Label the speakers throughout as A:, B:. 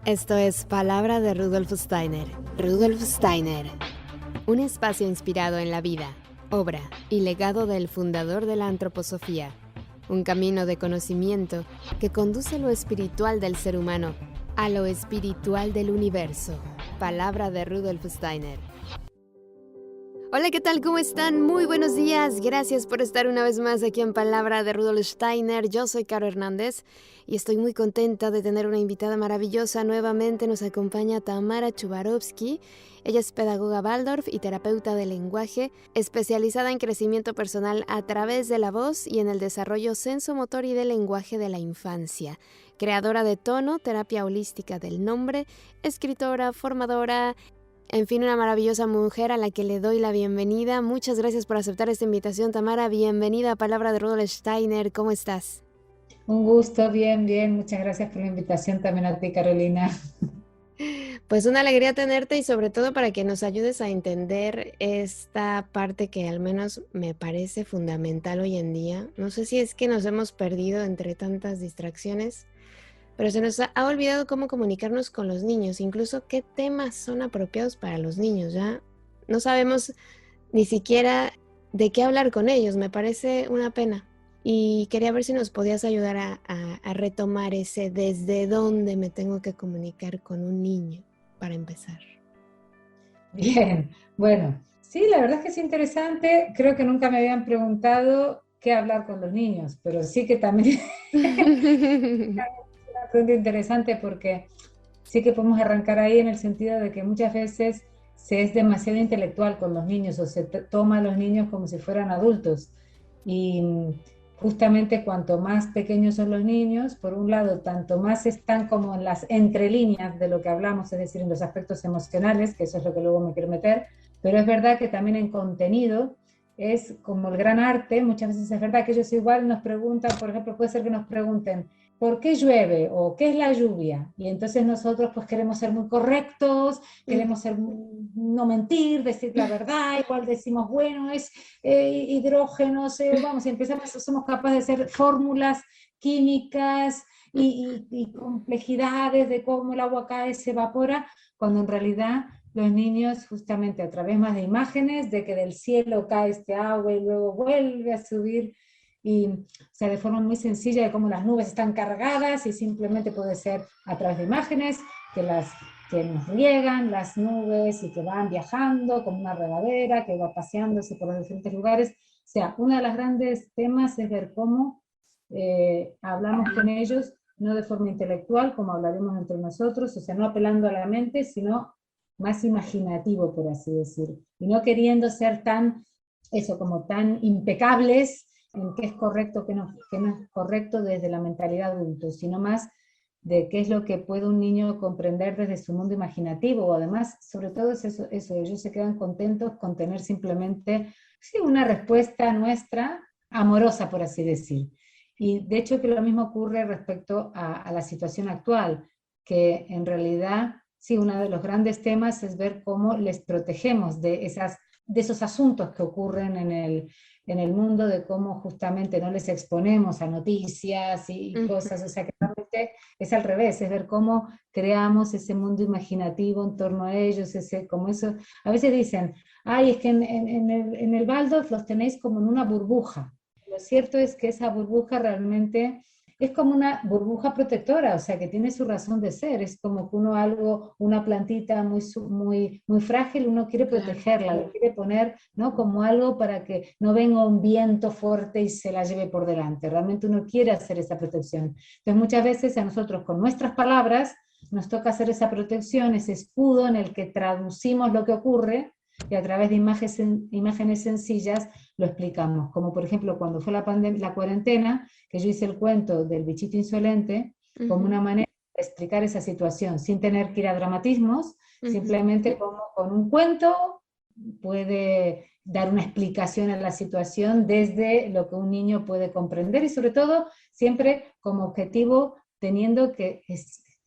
A: Esto es Palabra de Rudolf Steiner. Rudolf Steiner. Un espacio inspirado en la vida, obra y legado del fundador de la antroposofía. Un camino de conocimiento que conduce lo espiritual del ser humano a lo espiritual del universo. Palabra de Rudolf Steiner. Hola, ¿qué tal? ¿Cómo están? Muy buenos días. Gracias por estar una vez más aquí en Palabra de Rudolf Steiner. Yo soy Caro Hernández y estoy muy contenta de tener una invitada maravillosa. Nuevamente nos acompaña Tamara Chubarovsky. Ella es pedagoga Waldorf y terapeuta de lenguaje, especializada en crecimiento personal a través de la voz y en el desarrollo sensomotor y del lenguaje de la infancia. Creadora de Tono, terapia holística del nombre, escritora, formadora. En fin, una maravillosa mujer a la que le doy la bienvenida. Muchas gracias por aceptar esta invitación, Tamara. Bienvenida a Palabra de Rudolf Steiner. ¿Cómo estás?
B: Un gusto, bien, bien. Muchas gracias por la invitación también a ti, Carolina.
A: Pues una alegría tenerte y sobre todo para que nos ayudes a entender esta parte que al menos me parece fundamental hoy en día. No sé si es que nos hemos perdido entre tantas distracciones, pero se nos ha olvidado cómo comunicarnos con los niños, incluso qué temas son apropiados para los niños. Ya no sabemos ni siquiera de qué hablar con ellos. Me parece una pena. Y quería ver si nos podías ayudar a retomar ese desde dónde me tengo que comunicar con un niño para empezar.
B: Bien, bueno, sí, la verdad es que es interesante. Creo que nunca me habían preguntado qué hablar con los niños, pero sí que también es una pregunta interesante porque sí que podemos arrancar ahí en el sentido de que muchas veces se es demasiado intelectual con los niños o se toma a los niños como si fueran adultos. Y justamente cuanto más pequeños son los niños, por un lado, tanto más están como en las entrelíneas de lo que hablamos, es decir, en los aspectos emocionales, que eso es lo que luego me quiero meter, pero es verdad que también en contenido es como el gran arte. Muchas veces es verdad que ellos igual nos preguntan, por ejemplo, puede ser que nos pregunten, ¿por qué llueve? ¿O qué es la lluvia? Y entonces nosotros pues queremos ser muy correctos, queremos ser, no mentir, decir la verdad, igual decimos, bueno, es hidrógenos, vamos, y empezamos, somos capaces de hacer fórmulas químicas y complejidades de cómo el agua cae, se evapora, cuando en realidad los niños justamente a través más de imágenes, de que del cielo cae este agua y luego vuelve a subir, y o sea, de forma muy sencilla de cómo las nubes están cargadas y simplemente puede ser a través de imágenes que nos riegan las nubes y que van viajando como una regadera que va paseándose por los diferentes lugares. O sea, uno de los grandes temas es ver cómo hablamos con ellos, no de forma intelectual, como hablaremos entre nosotros, o sea, no apelando a la mente, sino más imaginativo, por así decir, y no queriendo ser tan, eso, como tan impecables en qué es correcto, qué no es correcto desde la mentalidad adulto, sino más de qué es lo que puede un niño comprender desde su mundo imaginativo. O además, sobre todo es eso, ellos se quedan contentos con tener simplemente sí, una respuesta nuestra, amorosa, por así decir. Y de hecho que lo mismo ocurre respecto a la situación actual, que en realidad, sí, uno de los grandes temas es ver cómo les protegemos de esos asuntos que ocurren en el mundo, de cómo justamente no les exponemos a noticias y cosas, o sea que realmente es al revés, es ver cómo creamos ese mundo imaginativo en torno a ellos, como eso, a veces dicen, ay, es que en el Waldorf los tenéis como en una burbuja. Lo cierto es que esa burbuja realmente es como una burbuja protectora, o sea, que tiene su razón de ser. Es como que uno algo, una plantita muy frágil, uno quiere
A: Claro.
B: protegerla, lo quiere poner, ¿no? Como algo para que no venga un viento fuerte y se la lleve por delante. Realmente uno quiere hacer esa protección. Entonces muchas veces a nosotros con nuestras palabras nos toca hacer esa protección, ese escudo en el que traducimos lo que ocurre y a través de imágenes sencillas lo explicamos. Como por ejemplo cuando fue la cuarentena, que yo hice el cuento del bichito insolente como una manera de explicar esa situación sin tener que ir a dramatismos, simplemente como con un cuento puede dar una explicación a la situación desde lo que un niño puede comprender y sobre todo siempre como objetivo teniendo que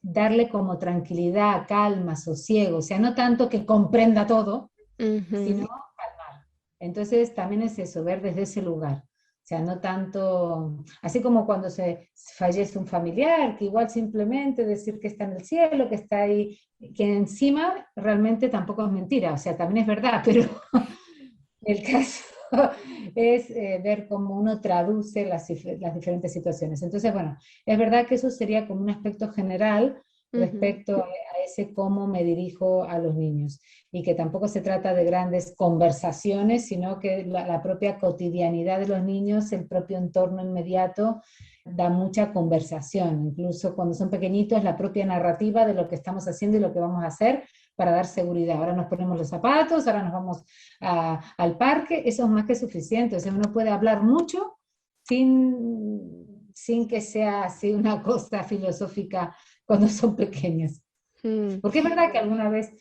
B: darle como tranquilidad, calma, sosiego, o sea, no tanto que comprenda todo, sino calmar. Entonces también es eso, ver desde ese lugar. O sea, no tanto, así como cuando se fallece un familiar, que igual simplemente decir que está en el cielo, que está ahí, que encima realmente tampoco es mentira, o sea, también es verdad, pero el caso es ver cómo uno traduce las diferentes situaciones. Entonces, bueno, es verdad que eso sería como un aspecto general
A: Ujú.
B: respecto a ese cómo me dirijo a los niños y que tampoco se trata de grandes conversaciones, sino que la propia cotidianidad de los niños, el propio entorno inmediato, da mucha conversación, incluso cuando son pequeñitos, la propia narrativa de lo que estamos haciendo y lo que vamos a hacer para dar seguridad. Ahora nos ponemos los zapatos, ahora nos vamos al parque, eso es más que suficiente. O sea, uno puede hablar mucho sin que sea así una cosa filosófica cuando son pequeños.
A: Mm.
B: Porque es verdad que alguna vez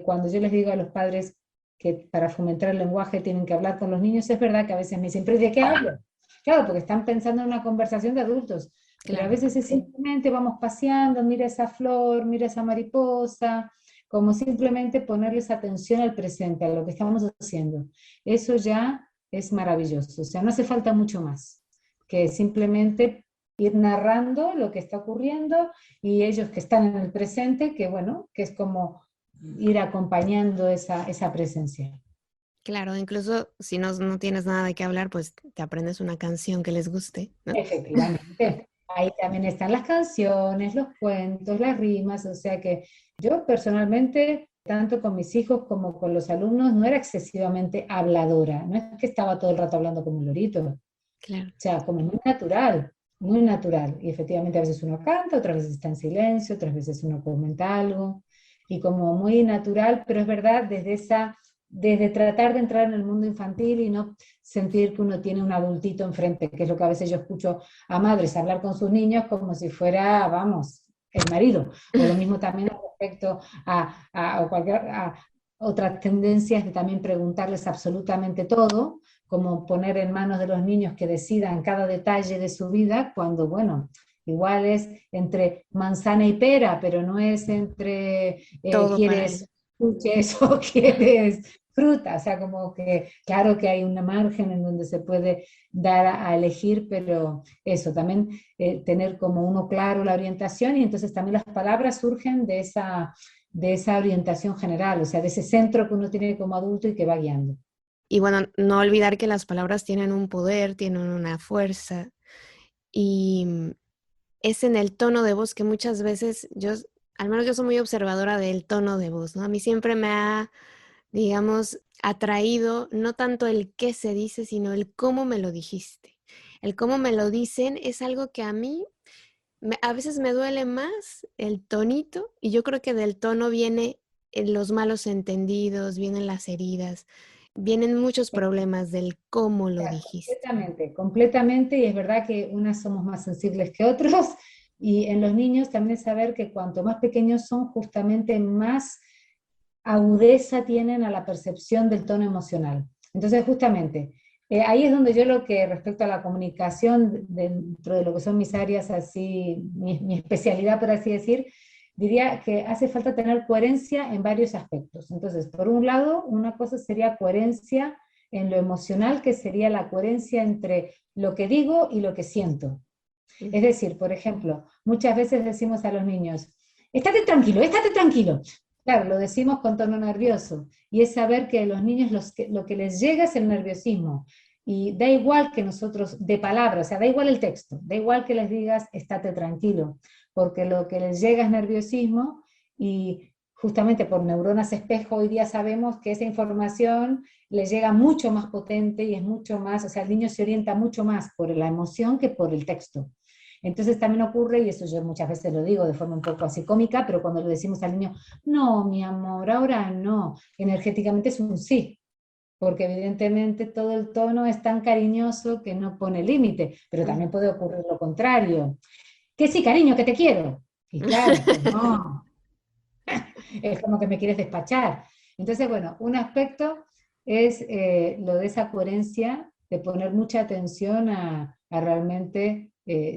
B: cuando yo les digo a los padres que para fomentar el lenguaje tienen que hablar con los niños, es verdad que a veces me dicen, ¿pero de qué hablo? Claro, porque están pensando en una conversación de adultos, pero a
A: Claro.
B: veces es simplemente vamos paseando, mira esa flor, mira esa mariposa, como simplemente ponerles atención al presente, a lo que estamos haciendo. Eso ya es maravilloso, o sea, no hace falta mucho más que simplemente ir narrando lo que está ocurriendo y ellos que están en el presente, que bueno, que es como ir acompañando esa presencia.
A: Claro, incluso si no tienes nada de qué hablar, pues te aprendes una canción que les guste, ¿no?
B: Efectivamente. Ahí también están las canciones, los cuentos, las rimas, o sea que yo personalmente, tanto con mis hijos como con los alumnos, no era excesivamente habladora, no es que estaba todo el rato hablando como un lorito, o
A: Claro.
B: sea, como muy natural, muy natural. Y efectivamente a veces uno canta, otras veces está en silencio, otras veces uno comenta algo, y como muy natural, pero es verdad, desde tratar de entrar en el mundo infantil y no sentir que uno tiene un adultito enfrente, que es lo que a veces yo escucho a madres hablar con sus niños como si fuera, vamos, el marido. O lo mismo también respecto a otras tendencias de también preguntarles absolutamente todo, como poner en manos de los niños que decidan cada detalle de su vida, cuando, bueno, igual es entre manzana y pera, pero no es entre
A: Todo para
B: quieres
A: ellos.
B: chuches o quieres fruta, o sea, como que claro que hay un margen en donde se puede dar a elegir, pero eso, también tener como uno claro la orientación y entonces también las palabras surgen de esa orientación general, o sea, de ese centro que uno tiene como adulto y que va guiando.
A: Y bueno, no olvidar que las palabras tienen un poder, tienen una fuerza y es en el tono de voz que muchas veces al menos yo soy muy observadora del tono de voz, ¿no? A mí siempre me ha, digamos, atraído no tanto el qué se dice, sino el cómo me lo dijiste. El cómo me lo dicen es algo que a mí a veces me duele más el tonito y yo creo que del tono viene los malos entendidos, vienen las heridas, vienen muchos problemas del cómo lo
B: Sea,
A: dijiste.
B: completamente, completamente, y es verdad que unas somos más sensibles que otros, y en los niños también es saber que cuanto más pequeños son, justamente más agudeza tienen a la percepción del tono emocional. Entonces, justamente, ahí es donde yo lo que respecto a la comunicación, dentro de lo que son mis áreas, así, mi especialidad, por así decir, diría que hace falta tener coherencia en varios aspectos. Entonces, por un lado, una cosa sería coherencia en lo emocional, que sería la coherencia entre lo que digo y lo que siento. Es
A: Ujú.
B: decir, por ejemplo, muchas veces decimos a los niños, estate tranquilo, estate tranquilo. Claro, lo decimos con tono nervioso y es saber que a los niños lo que les llega es el nerviosismo. Y da igual que nosotros, de palabras, o sea, da igual el texto, da igual que les digas, estate tranquilo, porque lo que les llega es nerviosismo y justamente por neuronas espejo hoy día sabemos que esa información les llega mucho más potente y es mucho más, o sea, el niño se orienta mucho más por la emoción que por el texto. Entonces también ocurre, y eso yo muchas veces lo digo de forma un poco así cómica, pero cuando le decimos al niño, no, mi amor, ahora no, energéticamente es un sí, porque evidentemente todo el tono es tan cariñoso que no pone límite, pero también
A: Ujú.
B: puede ocurrir lo contrario. Que sí, cariño, que te quiero. Y claro, es como, no, es como que me quieres despachar. Entonces, bueno, un aspecto es lo de esa coherencia, de poner mucha atención a realmente,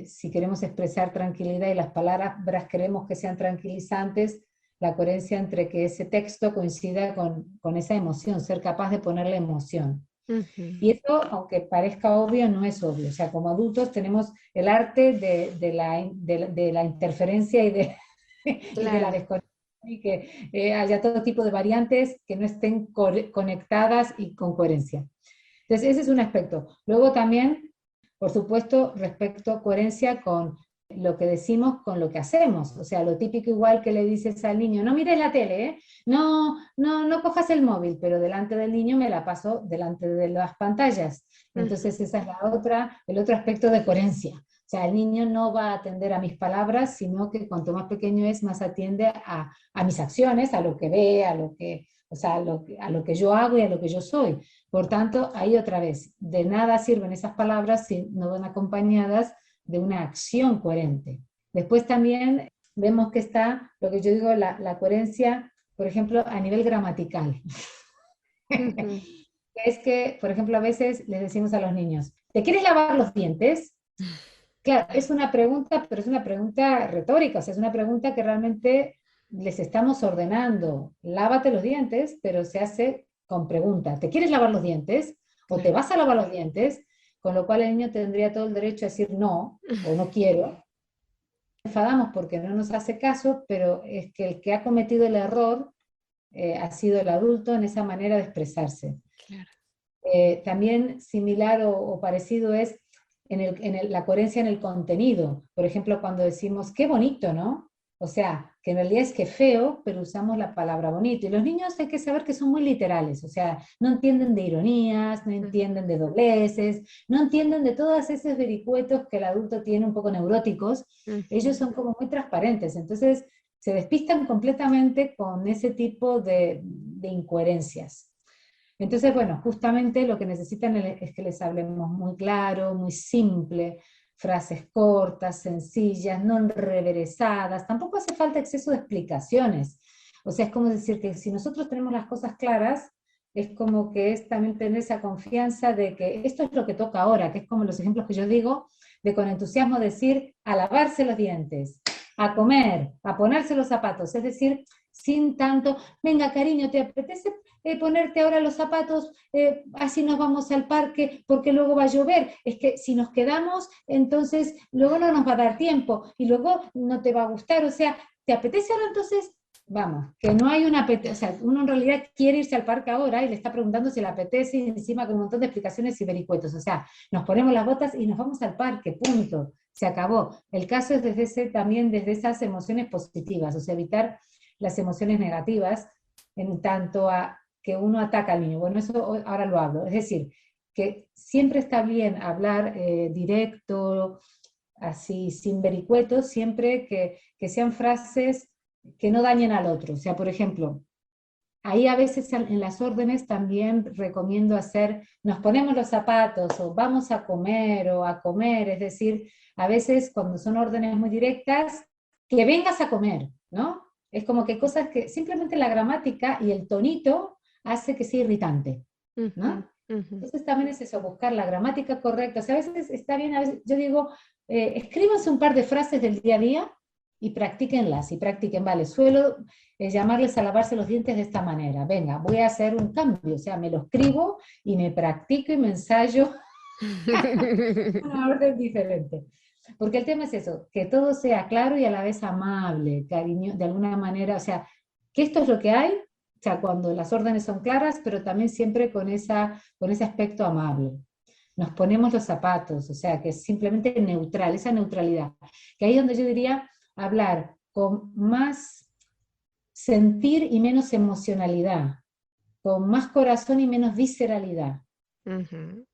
B: si queremos expresar tranquilidad y las palabras queremos que sean tranquilizantes, la coherencia entre que ese texto coincida con esa emoción, ser capaz de ponerle emoción. Y eso, aunque parezca obvio, no es obvio. O sea, como adultos tenemos el arte de la interferencia y de la
A: Claro.
B: desconexión, y que haya todo tipo de variantes que no estén conectadas y con coherencia. Entonces, ese es un aspecto. Luego también, por supuesto, respecto a coherencia con lo que decimos con lo que hacemos. O sea, lo típico igual que le dices al niño, no mires la tele, ¿eh? No cojas el móvil, pero delante del niño me la paso delante de las pantallas. Entonces, esa es el otro aspecto de coherencia. O sea, el niño no va a atender a mis palabras, sino que cuanto más pequeño es, más atiende a mis acciones, a lo que ve, o sea, a lo que yo hago y a lo que yo soy. Por tanto, ahí otra vez, de nada sirven esas palabras si no van acompañadas de una acción coherente. Después también vemos que está lo que yo digo, la coherencia, por ejemplo, a nivel gramatical. Es que, por ejemplo, a veces les decimos a los niños, ¿te quieres lavar los dientes? Claro, es una pregunta, pero es una pregunta retórica, o sea, es una pregunta que realmente les estamos ordenando. Lávate los dientes, pero se hace con pregunta. ¿Te quieres lavar los dientes? ¿O te
A: Claro.
B: vas a lavar los dientes? Con lo cual el niño tendría todo el derecho a decir no o no quiero. Enfadamos porque no nos hace caso, pero es que el que ha cometido el error ha sido el adulto en esa manera de expresarse.
A: Claro.
B: También similar o parecido es la coherencia en el contenido. Por ejemplo, cuando decimos, qué bonito, ¿no? O sea, que en realidad es que feo, pero usamos la palabra bonito. Y los niños hay que saber que son muy literales, o sea, no entienden de ironías, no entienden de dobleces, no entienden de todos esos vericuetos que el adulto tiene un poco neuróticos. Ellos son como muy transparentes, entonces se despistan completamente con ese tipo de incoherencias. Entonces, bueno, justamente lo que necesitan es que les hablemos muy claro, muy simple, frases cortas, sencillas, no enreverezadas. Tampoco hace falta exceso de explicaciones. O sea, es como decir que si nosotros tenemos las cosas claras, es como que es también tener esa confianza de que esto es lo que toca ahora, que es como los ejemplos que yo digo, de con entusiasmo decir a lavarse los dientes, a comer, a ponerse los zapatos, es decir, sin tanto, venga cariño, ¿te apetece ponerte ahora los zapatos, así nos vamos al parque, porque luego va a llover? Es que si nos quedamos, entonces luego no nos va a dar tiempo, y luego no te va a gustar, o sea, ¿te apetece ahora entonces? Vamos, que no hay una apetece, o sea, uno en realidad quiere irse al parque ahora y le está preguntando si le apetece y encima con un montón de explicaciones y vericuetos, o sea, nos ponemos las botas y nos vamos al parque, punto, se acabó. El caso es también desde esas emociones positivas, o sea, evitar las emociones negativas en tanto a que uno ataca al niño. Bueno, eso ahora lo hablo. Es decir, que siempre está bien hablar directo, así, sin vericuetos, siempre que sean frases que no dañen al otro. O sea, por ejemplo, ahí a veces en las órdenes también recomiendo hacer, nos ponemos los zapatos o vamos a comer o a comer, es decir, a veces cuando son órdenes muy directas, que vengas a comer, ¿no? Es como que cosas que simplemente la gramática y el tonito hace que sea irritante, ¿no? Entonces también es eso, buscar la gramática correcta. O sea, a veces está bien, a veces, yo digo, escríbanse un par de frases del día a día y practíquenlas, y practiquen, vale, suelo llamarles a lavarse los dientes de esta manera, venga, voy a hacer un cambio, o sea, me lo escribo y me practico y me ensayo una orden diferente. Porque el tema es eso, que todo sea claro y a la vez amable, cariño, de alguna manera, o sea, que esto es lo que hay, o sea, cuando las órdenes son claras, pero también siempre con ese aspecto amable. Nos ponemos los zapatos, o sea, que es simplemente neutral, esa neutralidad. Que ahí es donde yo diría hablar con más sentir y menos emocionalidad, con más corazón y menos visceralidad.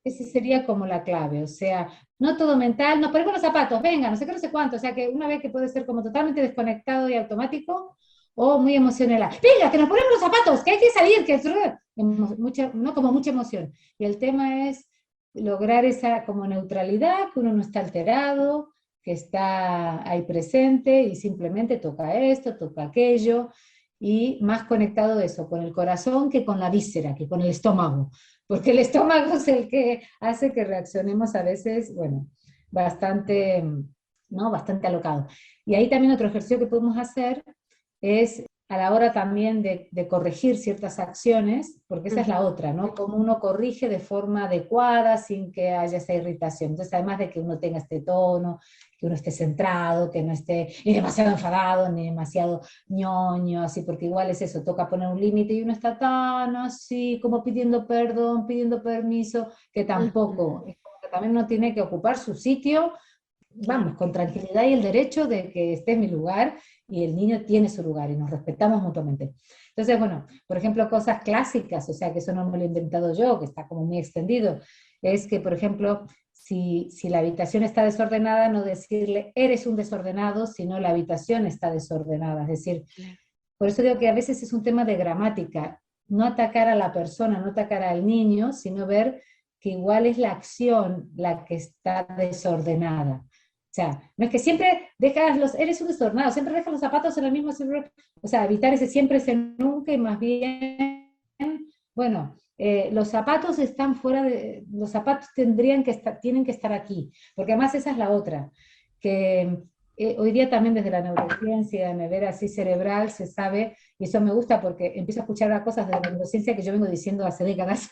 B: Esa sería como la clave, o sea, no todo mental, nos ponemos los zapatos, venga, no sé qué, no sé cuánto, o sea, que una vez que puede ser como totalmente desconectado y automático, o muy emocional, venga, que nos ponemos los zapatos, que hay que salir, que es mucha, no como mucha emoción. Y el tema es lograr esa como neutralidad, que uno no está alterado, que está ahí presente y simplemente toca esto, toca aquello, y más conectado eso, con el corazón que con la víscera, que con el estómago, porque el estómago es el que hace que reaccionemos a veces, bueno, bastante, ¿no? Bastante alocado. Y ahí también otro ejercicio que podemos hacer es a la hora también de corregir ciertas acciones, porque esa es la otra, ¿no? Cómo uno corrige de forma adecuada sin que haya esa irritación. Entonces, además de que uno tenga este tono, que uno esté centrado, que no esté ni demasiado enfadado, ni demasiado ñoño, así, porque igual es eso, toca poner un límite y uno está tan así, como pidiendo perdón, pidiendo permiso, que tampoco, es como que también uno tiene que ocupar su sitio, vamos, con tranquilidad y el derecho de que este es mi lugar y el niño tiene su lugar y nos respetamos mutuamente. Entonces, bueno, por ejemplo, cosas clásicas, o sea, que eso no me lo he inventado yo, que está como muy extendido, es que, por ejemplo, si la habitación está desordenada, no decirle, eres un desordenado, sino la habitación está desordenada. Es decir, por eso digo que a veces es un tema de gramática, no atacar a la persona, no atacar al niño, sino ver que igual es la acción la que está desordenada. O sea, no es que siempre eres un desordenado, siempre dejas los zapatos en el mismo, o sea, evitar ese siempre, ese nunca, y más bien, bueno, los zapatos están fuera los zapatos tienen que estar aquí, porque además esa es la otra, que hoy día también desde la neurociencia, de manera así cerebral, se sabe, y eso me gusta porque empiezo a escuchar cosas de la neurociencia que yo vengo diciendo hace décadas.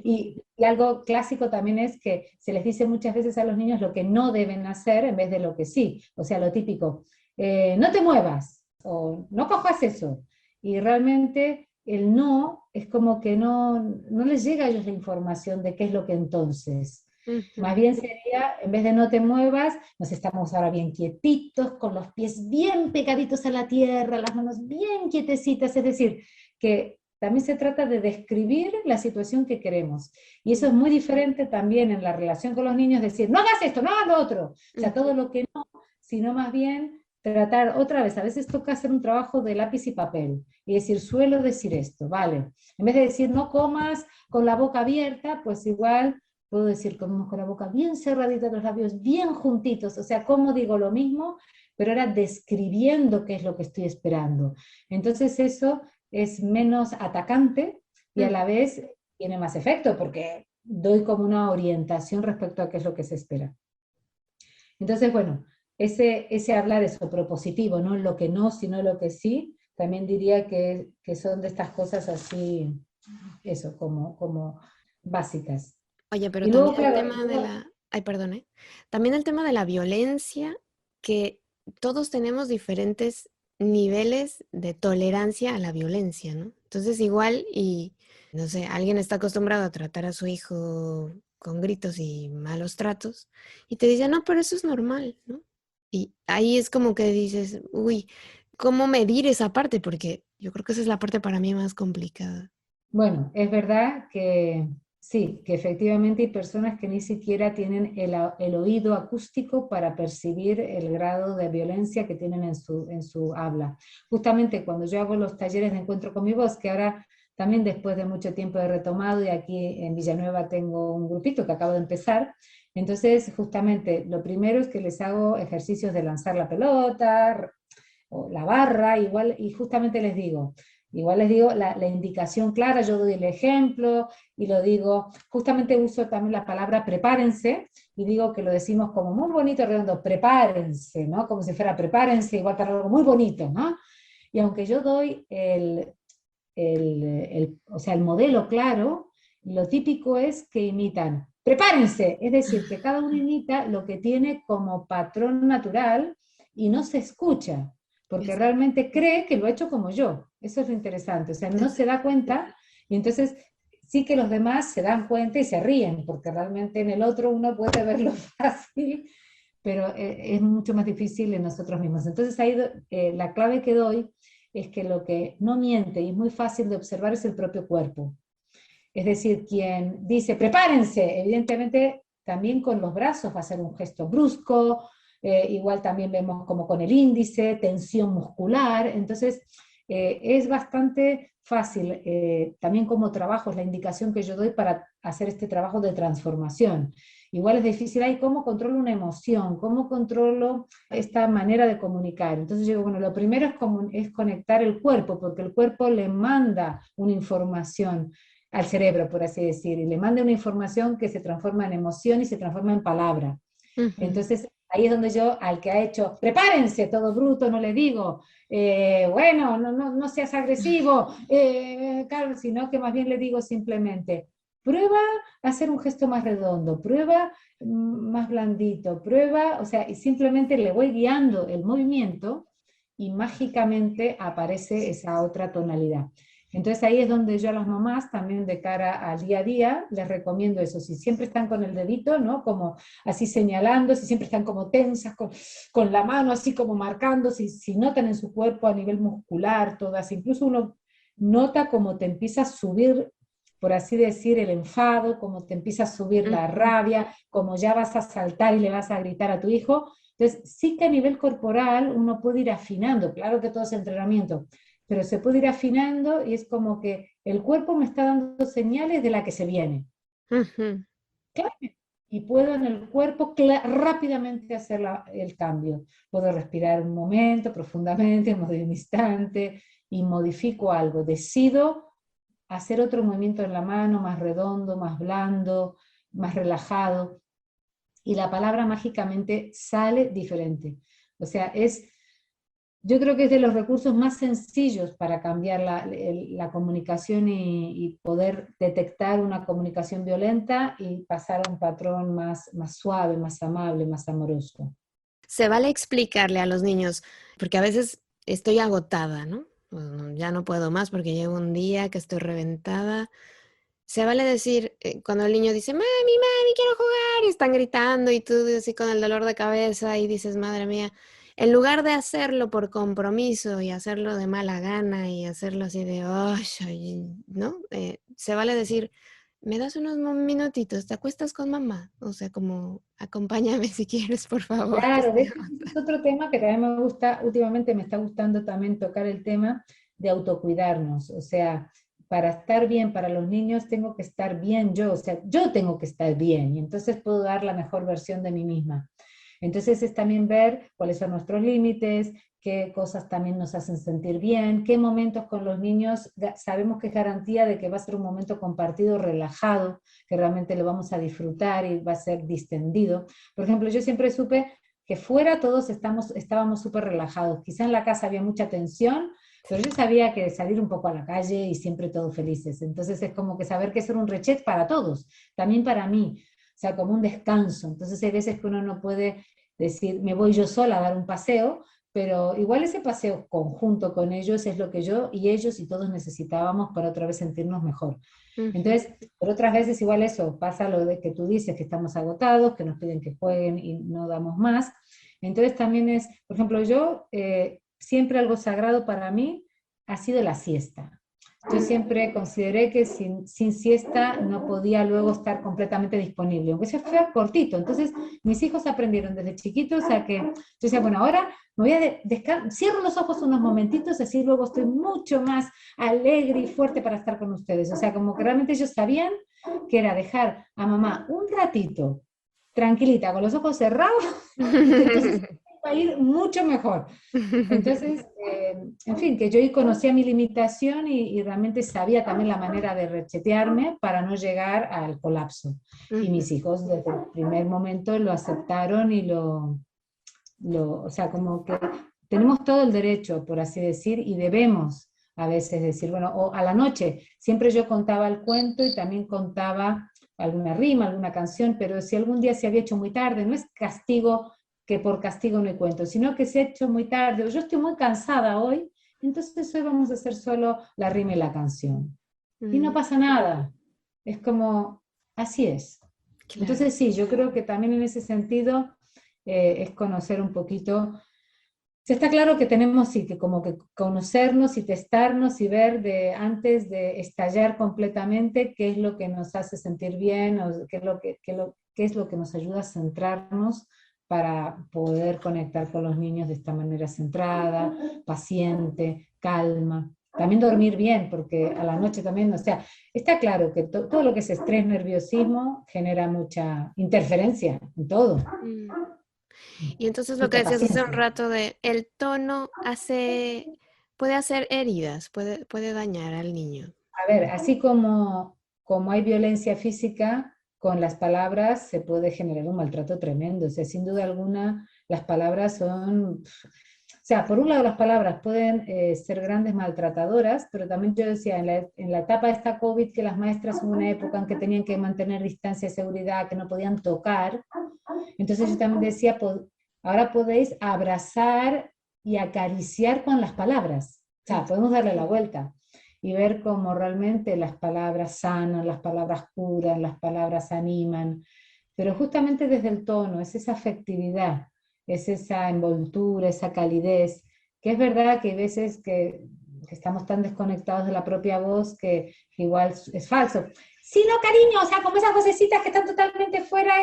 B: Y algo clásico también es que se les dice muchas veces a los niños lo que no deben hacer en vez de lo que sí. O sea, lo típico, no te muevas o no cojas eso. Y realmente el no es como que no les llega a ellos la información de qué es lo que entonces. Más bien sería, en vez de no te muevas, nos estamos ahora bien quietitos, con los pies bien pegaditos a la tierra, las manos bien quietecitas, es decir, que también se trata de describir la situación que queremos. Y eso es muy diferente también en la relación con los niños, decir, no hagas esto, no hagas lo otro. O sea, todo lo que no, sino más bien tratar otra vez, a veces toca hacer un trabajo de lápiz y papel y decir, suelo decir esto, vale. En vez de decir, no comas con la boca abierta, pues igual puedo decir, comemos con la boca bien cerradita, los labios bien juntitos, o sea, como digo lo mismo, pero ahora describiendo qué es lo que estoy esperando. Entonces eso es menos atacante y a la vez tiene más efecto, porque doy como una orientación respecto a qué es lo que se espera. Entonces, bueno, ese hablar eso propositivo, no lo que no, sino lo que sí, también diría que son de estas cosas así, eso, como básicas.
A: Oye, pero
B: Y luego,
A: también el
B: claro,
A: tema de la, ay, perdón, ¿eh? También el tema de la violencia, que todos tenemos diferentes niveles de tolerancia a la violencia, ¿no? Entonces igual y, no sé, alguien está acostumbrado a tratar a su hijo con gritos y malos tratos y te dice, no, pero eso es normal, ¿no? Y ahí es como que dices, uy, ¿cómo medir esa parte? Porque yo creo que esa es la parte para mí más complicada.
B: bueno, es verdad que sí, que efectivamente hay personas que ni siquiera tienen el oído acústico para percibir el grado de violencia que tienen en su habla. Justamente cuando yo hago los talleres de encuentro con mi voz, que ahora también después de mucho tiempo he retomado y aquí en Villanueva tengo un grupito que acabo de empezar, entonces justamente lo primero es que les hago ejercicios de lanzar la pelota o la barra, igual, y justamente igual les digo la indicación clara, yo doy el ejemplo y lo digo, justamente uso también la palabra prepárense y digo que lo decimos como muy bonito, redondo, prepárense, ¿no? Como si fuera prepárense, igual para algo muy bonito, ¿no? Y aunque yo doy o sea, el modelo claro, lo típico es que imitan, prepárense, es decir, que cada uno imita lo que tiene como patrón natural y no se escucha porque
A: Exacto.
B: realmente cree que lo ha hecho como yo. Eso es lo interesante, o sea, no se da cuenta y entonces sí que los demás se dan cuenta y se ríen, porque realmente en el otro uno puede verlo fácil, pero es mucho más difícil en nosotros mismos. Entonces ahí la clave que doy es que lo que no miente y es muy fácil de observar es el propio cuerpo. Es decir, quien dice prepárense, evidentemente también con los brazos va a ser un gesto brusco, igual también vemos como con el índice, tensión muscular, entonces es bastante fácil, también como trabajo, es la indicación que yo doy para hacer este trabajo de transformación. Igual es difícil, ahí cómo controlo una emoción, cómo controlo esta manera de comunicar. Entonces yo digo, bueno, lo primero es conectar el cuerpo, porque el cuerpo le manda una información al cerebro, por así decir, y le manda una información que se transforma en emoción y se transforma en palabra.
A: Ujú.
B: Entonces, ahí es donde yo, al que ha hecho, prepárense, todo bruto, no le digo, bueno, no seas agresivo, claro, sino que más bien le digo simplemente, prueba a hacer un gesto más redondo, prueba más blandito, prueba, o sea, y simplemente le voy guiando el movimiento y mágicamente aparece esa otra tonalidad. Entonces ahí es donde yo a las mamás también de cara al día a día les recomiendo eso. Si siempre están con el dedito, ¿no? Como así señalando, si siempre están como tensas, con la mano así como marcando, si notan en su cuerpo a nivel muscular, todas, incluso uno nota como te empieza a subir, por así decir, el enfado, como te empieza a subir la rabia, como ya vas a saltar y le vas a gritar a tu hijo. Entonces, sí que a nivel corporal uno puede ir afinando, claro que todo es entrenamiento, pero se puede ir afinando y es como que el cuerpo me está dando señales de la que se viene.
A: Ujú.
B: Claro. Y puedo en el cuerpo rápidamente hacer el cambio. Puedo respirar un momento profundamente, en un instante, y modifico algo. Decido hacer otro movimiento en la mano, más redondo, más blando, más relajado, y la palabra mágicamente sale diferente. O sea, yo creo que es de los recursos más sencillos para cambiar la comunicación y poder detectar una comunicación violenta y pasar a un patrón más suave, más amable, más amoroso.
A: Se vale explicarle a los niños, porque a veces estoy agotada, ¿no? Ya no puedo más porque llevo un día que estoy reventada. Se vale decir, cuando el niño dice, mami, mami, quiero jugar, y están gritando y tú así con el dolor de cabeza y dices, madre mía, en lugar de hacerlo por compromiso y hacerlo de mala gana y hacerlo así de, "Ay", ¿no? Se vale decir, me das unos minutitos, te acuestas con mamá, o sea, como, acompáñame si quieres, por favor, que
B: Claro, de
A: estoy
B: hecho, ese es
A: agotada.
B: otro tema que también me gusta, últimamente me está gustando también tocar el tema de autocuidarnos. O sea, para estar bien para los niños tengo que estar bien yo, o sea, yo tengo que estar bien y entonces puedo dar la mejor versión de mí misma. Entonces es también ver cuáles son nuestros límites, qué cosas también nos hacen sentir bien, qué momentos con los niños sabemos que es garantía de que va a ser un momento compartido, relajado, que realmente lo vamos a disfrutar y va a ser distendido. Por ejemplo, yo siempre supe que fuera todos estábamos súper relajados. Quizá en la casa había mucha tensión, pero yo sabía que salir un poco a la calle y siempre todos felices. Entonces es como que saber que es un reset para todos, también para mí, o sea, como un descanso. Entonces hay veces que uno no puede decir, me voy yo sola a dar un paseo, pero igual ese paseo conjunto con ellos es lo que yo y ellos y todos necesitábamos para otra vez sentirnos mejor.
A: Ujú.
B: Entonces, pero otras veces igual eso, pasa lo de que tú dices que estamos agotados, que nos piden que jueguen y no damos más. Entonces también es, por ejemplo, yo siempre algo sagrado para mí ha sido la siesta. Yo siempre consideré que sin siesta no podía luego estar completamente disponible, aunque sea fuera cortito. Entonces, mis hijos aprendieron desde chiquitos a que yo decía, bueno, ahora me voy a cierro los ojos unos momentitos, así luego estoy mucho más alegre y fuerte para estar con ustedes. O sea, como que realmente ellos sabían que era dejar a mamá un ratito tranquilita, con los ojos cerrados, que entonces va a ir mucho mejor. Entonces, en fin, que yo ahí conocía mi limitación y realmente sabía también la manera de rechetearme para no llegar al colapso. Y
A: Ujú.
B: mis hijos desde el primer momento lo aceptaron y o sea, como que tenemos todo el derecho, por así decir, y debemos a veces decir, bueno, o a la noche, siempre yo contaba el cuento y también contaba alguna rima, alguna canción, pero si algún día se había hecho muy tarde, no es castigo que por castigo no hay cuento, sino que se ha hecho muy tarde, o yo estoy muy cansada hoy, entonces hoy vamos a hacer solo la rima y la canción. Y no
A: Mm,
B: pasa nada, es como, así es.
A: claro.
B: Entonces sí, yo creo que también en ese sentido es conocer un poquito. Sí, está claro que tenemos sí, que como que conocernos y testarnos y ver antes de estallar completamente qué es lo que nos hace sentir bien o qué es lo que nos ayuda a centrarnos para poder conectar con los niños de esta manera centrada, paciente, calma. También dormir bien, porque a la noche también, o sea, está claro que todo lo que es estrés, nerviosismo genera mucha interferencia en todo.
A: Mm. Y entonces lo que
B: Mucha
A: decías hace un
B: paciencia.
A: rato de el tono puede hacer heridas, puede dañar al niño.
B: A ver, así como hay violencia física, con las palabras se puede generar un maltrato tremendo. O sea, sin duda alguna, las palabras son... O sea, por un lado las palabras pueden ser grandes maltratadoras, pero también yo decía, en la etapa de esta COVID, que las maestras hubo una época en que tenían que mantener distancia de seguridad, que no podían tocar, entonces yo también decía, ahora podéis abrazar y acariciar con las palabras. O sea, podemos darle la vuelta y ver cómo realmente las palabras sanan, las palabras curan, las palabras animan, pero justamente desde el tono, es esa afectividad, es esa envoltura, esa calidez, que es verdad que hay veces que estamos tan desconectados de la propia voz que igual es falso. Sí, no, cariño, o sea, como esas vocecitas que están totalmente fuera,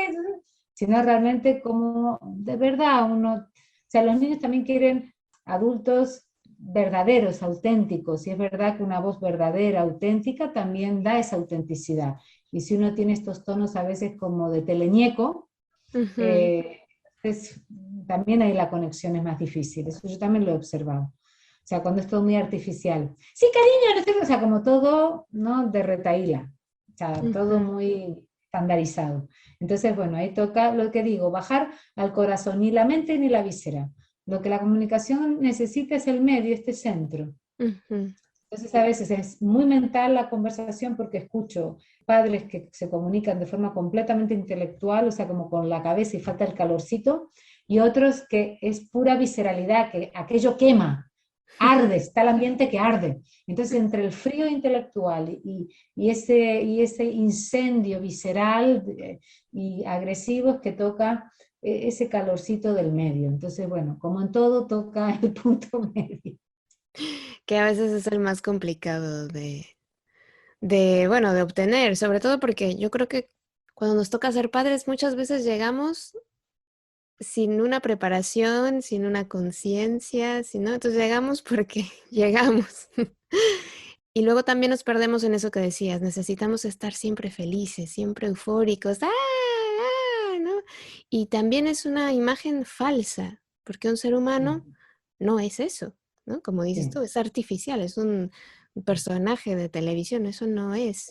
B: sino realmente como de verdad uno, o sea, los niños también quieren adultos verdaderos, auténticos, y es verdad que una voz verdadera, auténtica, también da esa autenticidad. Y si uno tiene estos tonos a veces como de teleñeco,
A: Ujú.
B: eh, es, también ahí la conexión es más difícil, eso yo también lo he observado. O sea, cuando es todo muy artificial. Sí, cariño, no sé, o sea, como todo, ¿no? De retaíla. O sea, todo
A: Ujú.
B: muy estandarizado. Entonces, bueno, ahí toca lo que digo, bajar al corazón, ni la mente ni la víscera. Lo que la comunicación necesita es el medio, este centro.
A: Ujú.
B: Entonces a veces es muy mental la conversación porque escucho padres que se comunican de forma completamente intelectual, o sea, como con la cabeza y falta el calorcito, y otros que es pura visceralidad, que aquello quema, arde, está el ambiente que arde. Entonces entre el frío intelectual y ese incendio visceral y agresivo es que toca ese calorcito del medio. Entonces, bueno, como en todo, toca el punto medio.
A: Que a veces es el más complicado bueno, de obtener, sobre todo porque yo creo que cuando nos toca ser padres muchas veces llegamos sin una preparación, sin una conciencia, ¿no? Entonces llegamos porque llegamos. Y luego también nos perdemos en eso que decías, necesitamos estar siempre felices, siempre eufóricos, ¡ah! ¡Ah! ¿No? Y también es una imagen falsa, porque un ser humano no es eso, ¿no? Como dices tú,
B: Sí.
A: es artificial, es un personaje de televisión, eso no es.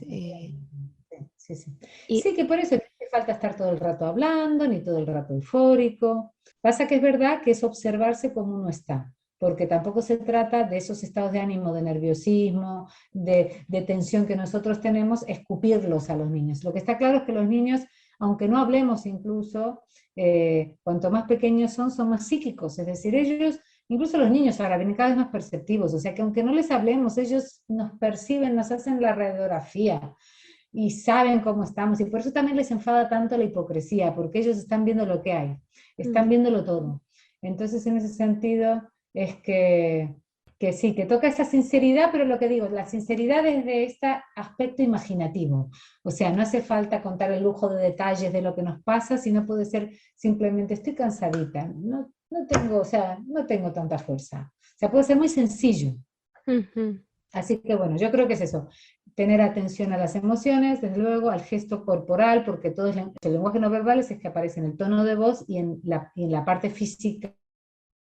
B: Sí, sí.
A: Y
B: Sí, que por eso no hace falta estar todo el rato hablando, ni todo el rato eufórico. Pasa que es verdad que es observarse como uno está, porque tampoco se trata de esos estados de ánimo, de nerviosismo, de tensión que nosotros tenemos, escupirlos a los niños. Lo que está claro es que los niños, aunque no hablemos incluso, cuanto más pequeños son más psíquicos, es decir, ellos... Incluso los niños ahora vienen cada vez más perceptivos, o sea que aunque no les hablemos, ellos nos perciben, nos hacen la radiografía, y saben cómo estamos. Y por eso también les enfada tanto la hipocresía, porque ellos están viendo lo que hay, están
A: mm,
B: viéndolo todo. Entonces, en ese sentido, es que sí, que toca esa sinceridad, pero lo que digo, la sinceridad desde este aspecto imaginativo. O sea, no hace falta contar el lujo de detalles de lo que nos pasa, sino puede ser simplemente, estoy cansadita, no tengo, o sea, no tengo tanta fuerza. O sea, puede ser muy sencillo.
A: ujú.
B: Así que bueno, yo creo que es eso, tener atención a las emociones, desde luego al gesto corporal, porque todo el lenguaje no verbal es que aparece en el tono de voz y en la parte física,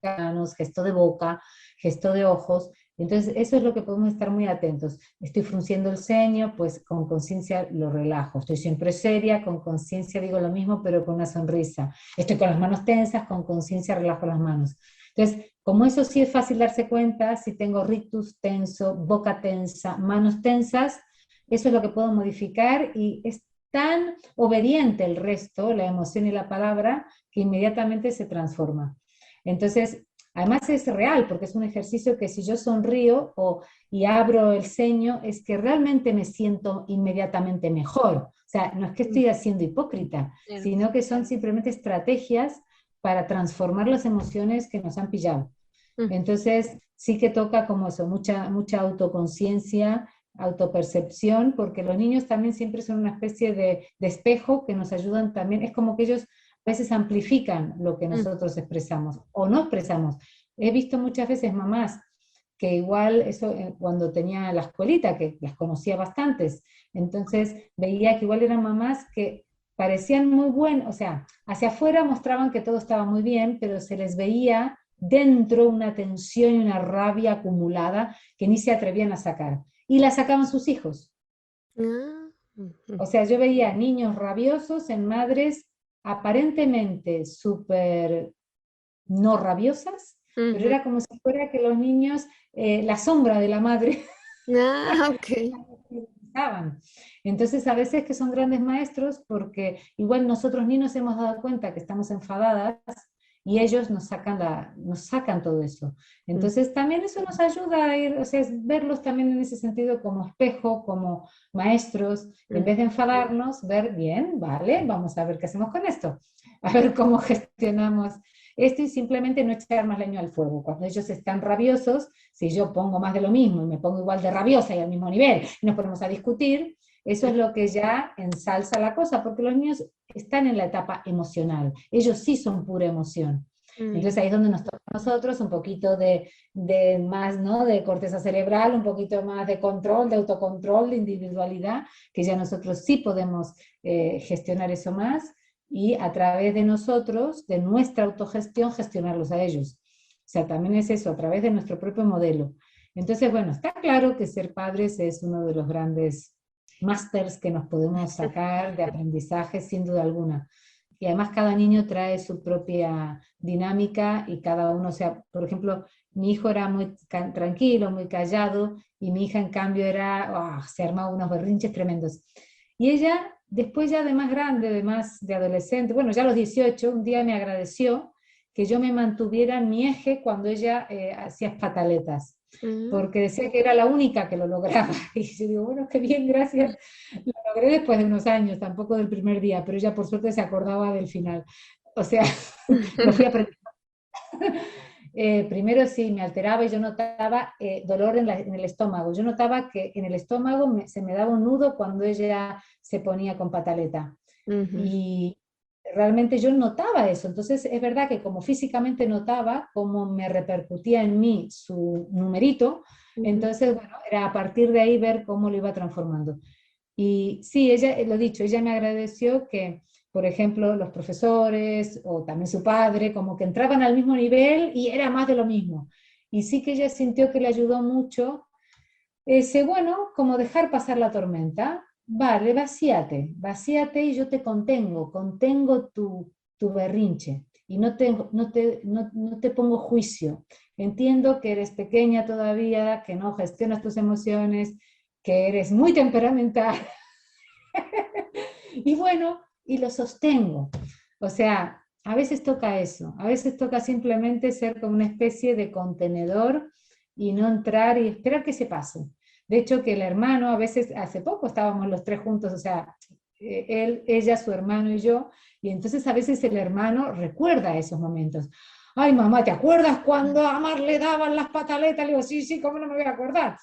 B: manos, gesto de boca, gesto de ojos. Entonces, eso es lo que podemos estar muy atentos. Estoy frunciendo el ceño, pues con conciencia lo relajo. Estoy siempre seria, con conciencia digo lo mismo, pero con una sonrisa. Estoy con las manos tensas, con conciencia relajo las manos. Entonces, como eso sí es fácil darse cuenta, si tengo rictus tenso, boca tensa, manos tensas, eso es lo que puedo modificar y es tan obediente el resto, la emoción y la palabra, que inmediatamente se transforma. Entonces, además es real, porque es un ejercicio que si yo sonrío y abro el ceño, es que realmente me siento inmediatamente mejor. O sea, no es que
A: Mm,
B: estoy haciendo hipócrita,
A: cierto.
B: sino que son simplemente estrategias para transformar las emociones que nos han pillado.
A: Mm,
B: Entonces, sí que toca como eso, mucha autoconciencia, autopercepción, porque los niños también siempre son una especie de espejo que nos ayudan también, es como que ellos a veces amplifican lo que
A: mm,
B: nosotros expresamos o no expresamos. He visto muchas veces mamás que igual eso cuando tenía la escuelita, que las conocía bastantes, entonces veía que igual eran mamás que parecían muy buenas, o sea, hacia afuera mostraban que todo estaba muy bien, pero se les veía dentro una tensión y una rabia acumulada que ni se atrevían a sacar. Y la sacaban sus hijos.
A: ah,
B: O sea, yo veía niños rabiosos en madres aparentemente súper no rabiosas, pero
A: Ujú.
B: era como si fuera que los niños, la sombra de la madre,
A: Ah, ok.
B: estaban. Entonces, a veces que son grandes maestros, porque igual nosotros ni nos hemos dado cuenta que estamos enfadadas y ellos nos sacan todo eso.
A: Mm.
B: Entonces, también eso nos ayuda a ir, o sea, es verlos también en ese sentido como espejo, como maestros, en
A: Mm.
B: vez de enfadarnos, ver bien, vale, vamos a ver qué hacemos con esto, a ver cómo gestionamos esto y simplemente no echar más leño al fuego. Cuando ellos están rabiosos, si yo pongo más de lo mismo y me pongo igual de rabiosa y al mismo nivel y nos ponemos a discutir, eso es lo que ya ensalza la cosa, porque los niños están en la etapa emocional, ellos sí son pura emoción.
A: Mm.
B: Entonces ahí es donde nos toca a nosotros un poquito de más, ¿no? De corteza cerebral, un poquito más de control, de autocontrol, de individualidad, que ya nosotros sí podemos gestionar eso más y a través de nosotros, de nuestra autogestión, gestionarlos a ellos. O sea, también es eso, a través de nuestro propio modelo. Entonces, bueno, está claro que ser padres es uno de los grandes másters que nos podemos sacar de aprendizaje, sin duda alguna. Y además cada niño trae su propia dinámica y cada uno, o sea, por ejemplo, mi hijo era muy tranquilo, muy callado, y mi hija en cambio se armaba unos berrinches tremendos. Y ella, después ya de más grande, de adolescente, bueno, ya a los 18, un día me agradeció que yo me mantuviera en mi eje cuando ella hacía pataletas,
A: Mm.
B: porque decía que era la única que lo lograba. Y yo digo, bueno, qué bien, gracias. Lo logré después de unos años, tampoco del primer día, pero ella por suerte se acordaba del final. O sea, lo fui aprendiendo. Primero sí, me alteraba y yo notaba dolor en el estómago. Yo notaba que en el estómago se me daba un nudo cuando ella se ponía con pataleta.
A: Ujú.
B: Y realmente yo notaba eso. Entonces es verdad que como físicamente notaba cómo me repercutía en mí su numerito,
A: Ujú.
B: entonces bueno, era a partir de ahí ver cómo lo iba transformando. Y sí, ella, lo dicho, ella me agradeció que, por ejemplo, los profesores o también su padre, como que entraban al mismo nivel y era más de lo mismo. Y sí que ella sintió que le ayudó mucho ese, bueno, como dejar pasar la tormenta. Vale, vacíate y yo te contengo tu berrinche y no te pongo juicio. Entiendo que eres pequeña todavía, que no gestionas tus emociones, que eres muy temperamental y bueno, y lo sostengo. O sea, a veces toca eso, a veces toca simplemente ser como una especie de contenedor y no entrar y esperar que se pase. De hecho, que el hermano, a veces, hace poco estábamos los tres juntos, o sea, él, ella, su hermano y yo, y entonces a veces el hermano recuerda esos momentos. Ay, mamá, ¿te acuerdas cuando a Mar le daban las pataletas? Le digo, sí, sí, ¿cómo no me voy a acordar?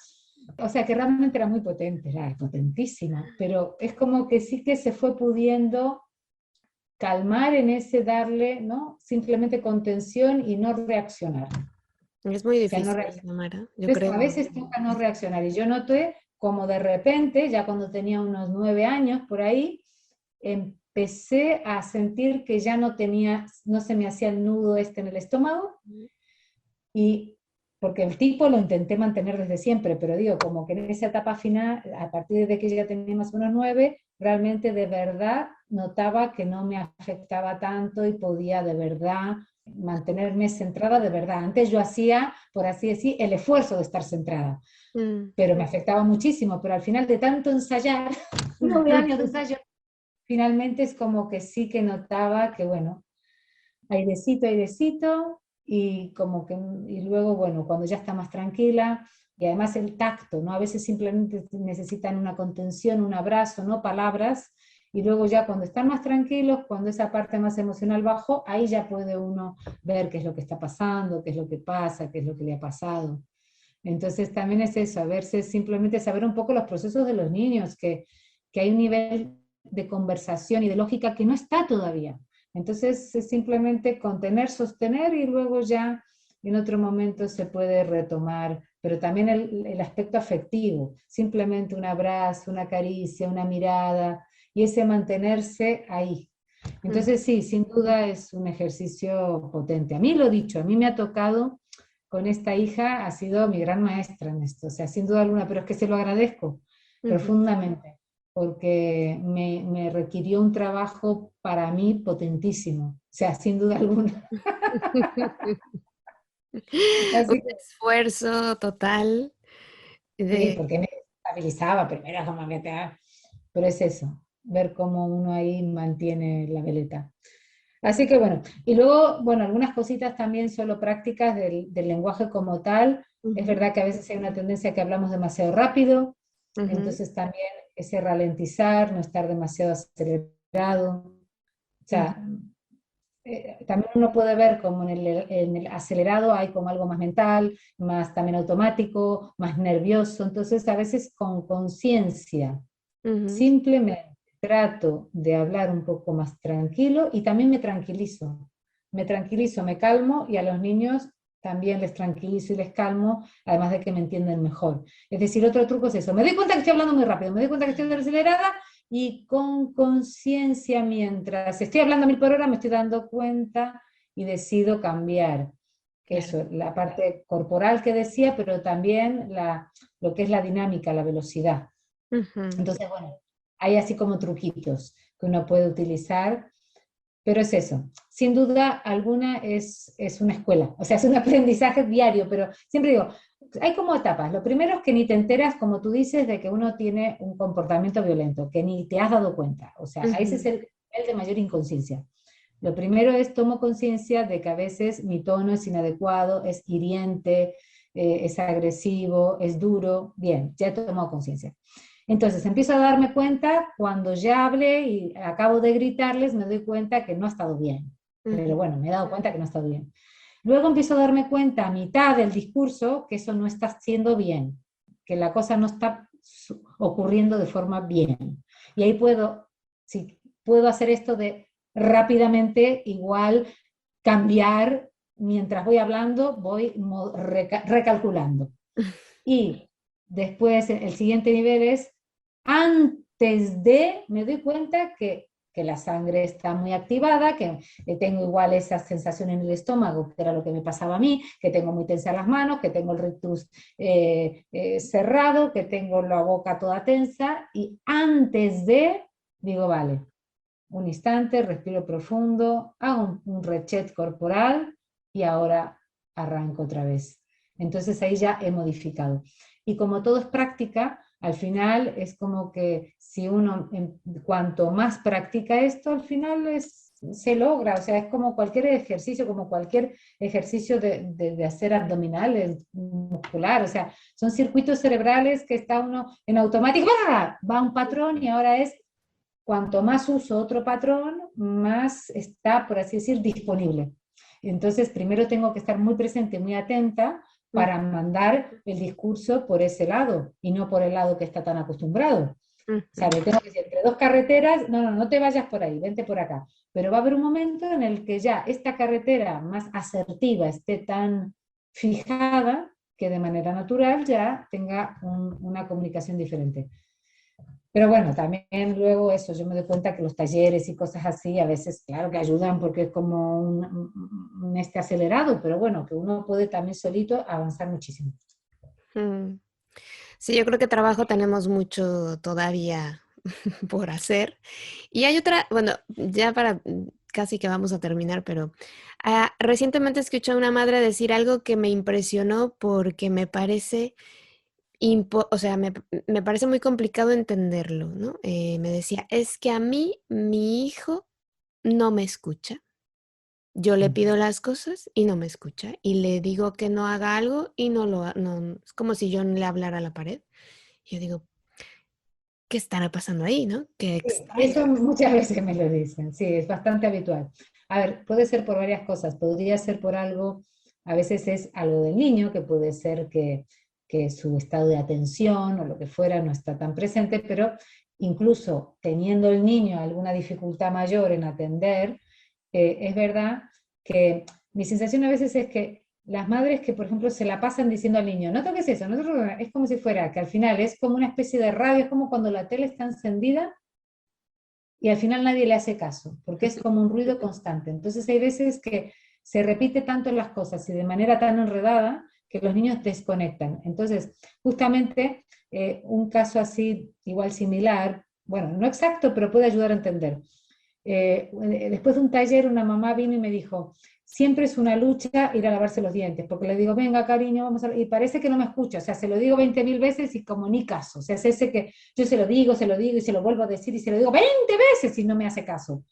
B: O sea que realmente era muy potente, era potentísima, pero es como que sí que se fue pudiendo calmar en ese darle, ¿no? Simplemente contención y no reaccionar.
A: Es muy
B: O sea, no
A: difícil,
B: reaccionar.
A: Tamara, yo
B: Entonces, a
A: creo.
B: veces toca no reaccionar. Y yo noté como de repente, ya cuando tenía unos 9 años por ahí, empecé a sentir que ya no se me hacía el nudo este en el estómago, y porque el tipo lo intenté mantener desde siempre, pero digo, como que en esa etapa final, a partir de que ya tenía más o menos 9, realmente de verdad notaba que no me afectaba tanto y podía de verdad mantenerme centrada de verdad. Antes yo hacía, por así decir, el esfuerzo de estar centrada,
A: Mm.
B: pero me afectaba muchísimo, pero al final de tanto ensayar, 9 años de ensayo, finalmente es como que sí que notaba que, bueno, airecito, y como que, y luego, bueno, cuando ya está más tranquila, y además el tacto, ¿no? A veces simplemente necesitan una contención, un abrazo, no palabras, y luego ya cuando están más tranquilos, cuando esa parte más emocional bajó, ahí ya puede uno ver qué es lo que está pasando, qué es lo que pasa, qué es lo que le ha pasado. Entonces también es eso, a verse, simplemente saber un poco los procesos de los niños, que hay un nivel de conversación y de lógica que no está todavía. Entonces es simplemente contener, sostener y luego ya en otro momento se puede retomar, pero también el aspecto afectivo, simplemente un abrazo, una caricia, una mirada y ese mantenerse ahí.
A: Mm.
B: Entonces sí, sin duda es un ejercicio potente. A mí lo dicho, a mí me ha tocado con esta hija, ha sido mi gran maestra en esto, o sea, sin duda alguna, pero es que se lo agradezco
A: Ujú.
B: profundamente, porque me requirió un trabajo para mí potentísimo, o sea, sin duda alguna.
A: Un
B: Así que
A: esfuerzo total
B: sí,
A: de...
B: porque me estabilizaba primero, pero es eso, ver cómo uno ahí mantiene la veleta. Así que bueno, y luego, bueno, algunas cositas también solo prácticas del lenguaje como tal. Es
A: Ujú,
B: verdad que a veces hay una tendencia que hablamos demasiado rápido,
A: ujú,
B: entonces también ese ralentizar, no estar demasiado acelerado. O
A: ujú,
B: sea, también uno puede ver como en el acelerado hay como algo más mental, más también automático, más nervioso. Entonces, a veces con conciencia,
A: ujú,
B: simplemente trato de hablar un poco más tranquilo y también me tranquilizo. Me tranquilizo, me calmo y a los niños también les tranquilizo y les calmo, además de que me entienden mejor. Es decir, otro truco es eso. Me doy cuenta que estoy hablando muy rápido, me doy cuenta que estoy acelerada y con conciencia, mientras estoy hablando a 1000 por hora, me estoy dando cuenta y decido cambiar.
A: claro.
B: Eso, la parte corporal que decía, pero también lo que es la dinámica, la velocidad.
A: Ujú,
B: Entonces, bueno, hay así como truquitos que uno puede utilizar, pero es eso. Sin duda alguna es una escuela, o sea, es un aprendizaje diario, pero siempre digo, hay como etapas. Lo primero es que ni te enteras, como tú dices, de que uno tiene un comportamiento violento, que ni te has dado cuenta. O sea, ese es
A: ujú,
B: el nivel de mayor inconsciencia. Lo primero es tomo conciencia de que a veces mi tono es inadecuado, es hiriente, es agresivo, es duro. Bien, ya he tomado conciencia. Entonces empiezo a darme cuenta cuando ya hablé y acabo de gritarles, me doy cuenta que no ha estado bien. Pero
A: ujú,
B: bueno, me he dado cuenta que no ha estado bien. Luego empiezo a darme cuenta a mitad del discurso que eso no está siendo bien, que la cosa no está ocurriendo de forma bien. Y ahí puedo, si puedo hacer esto de rápidamente, igual cambiar, mientras voy hablando, voy recalculando. Y después el siguiente nivel es, antes de, me doy cuenta que la sangre está muy activada, que tengo igual esa sensación en el estómago, que era lo que me pasaba a mí, que tengo muy tensas las manos, que tengo el rictus cerrado, que tengo la boca toda tensa, y antes de, digo, vale, un instante, respiro profundo, hago un reset corporal y ahora arranco otra vez. Entonces ahí ya he modificado. Y como todo es práctica, al final es como que si uno, cuanto más practica esto, al final se logra, o sea, es como cualquier ejercicio, como cualquier ejercicio de hacer abdominales, muscular, o sea, son circuitos cerebrales que está uno en automático, ¡ah! Va un patrón y ahora es cuanto más uso otro patrón, más está, por así decir, disponible. Entonces, primero tengo que estar muy presente, muy atenta
A: ujú,
B: para mandar el discurso por ese lado y no por el lado que está tan acostumbrado. O sea,
A: ujú.
B: me tengo que decir, entre dos carreteras, no, no, no te vayas por ahí, vente por acá. Pero va a haber un momento en el que ya esta carretera más asertiva esté tan fijada que de manera natural ya tenga una comunicación diferente. Pero bueno, también luego eso, yo me doy cuenta que los talleres y cosas así a veces, claro que ayudan porque es como un acelerado, pero bueno, que uno puede también solito avanzar muchísimo.
A: Mm. Sí, yo creo que trabajo tenemos mucho todavía por hacer. Y hay otra, bueno, ya para casi que vamos a terminar, pero recientemente escuché a una madre decir algo que me impresionó porque me parece, o sea, me parece muy complicado entenderlo, ¿no? Me decía, es que a mí mi hijo no me escucha. Yo le pido las cosas y no me escucha. Y le digo que no haga algo y no, es como si yo no le hablara a la pared. Yo digo, ¿qué estará pasando ahí, no? Qué
B: Sí,
A: extraño.
B: eso muchas veces me lo dicen, sí, es bastante habitual. A ver, puede ser por varias cosas, podría ser por algo, a veces es algo del niño, que puede ser que su estado de atención o lo que fuera no está tan presente, pero incluso teniendo el niño alguna dificultad mayor en atender, es verdad que mi sensación a veces es que las madres que, por ejemplo, se la pasan diciendo al niño, no toques eso, no toques eso", es como si fuera, que al final es como una especie de radio, es como cuando la tele está encendida y al final nadie le hace caso, porque es como un ruido constante. Entonces hay veces que se repite tanto las cosas y de manera tan enredada que los niños desconectan. Entonces, justamente un caso así, igual similar, bueno, no exacto, pero puede ayudar a entender. Después de un taller, una mamá vino y me dijo, siempre es una lucha ir a lavarse los dientes, porque le digo, venga cariño, vamos a... Y parece que no me escucha, o sea, se lo digo 20.000 veces y como ni caso, o sea, es ese que yo se lo digo y se lo vuelvo a decir y se lo digo 20 veces y no me hace caso.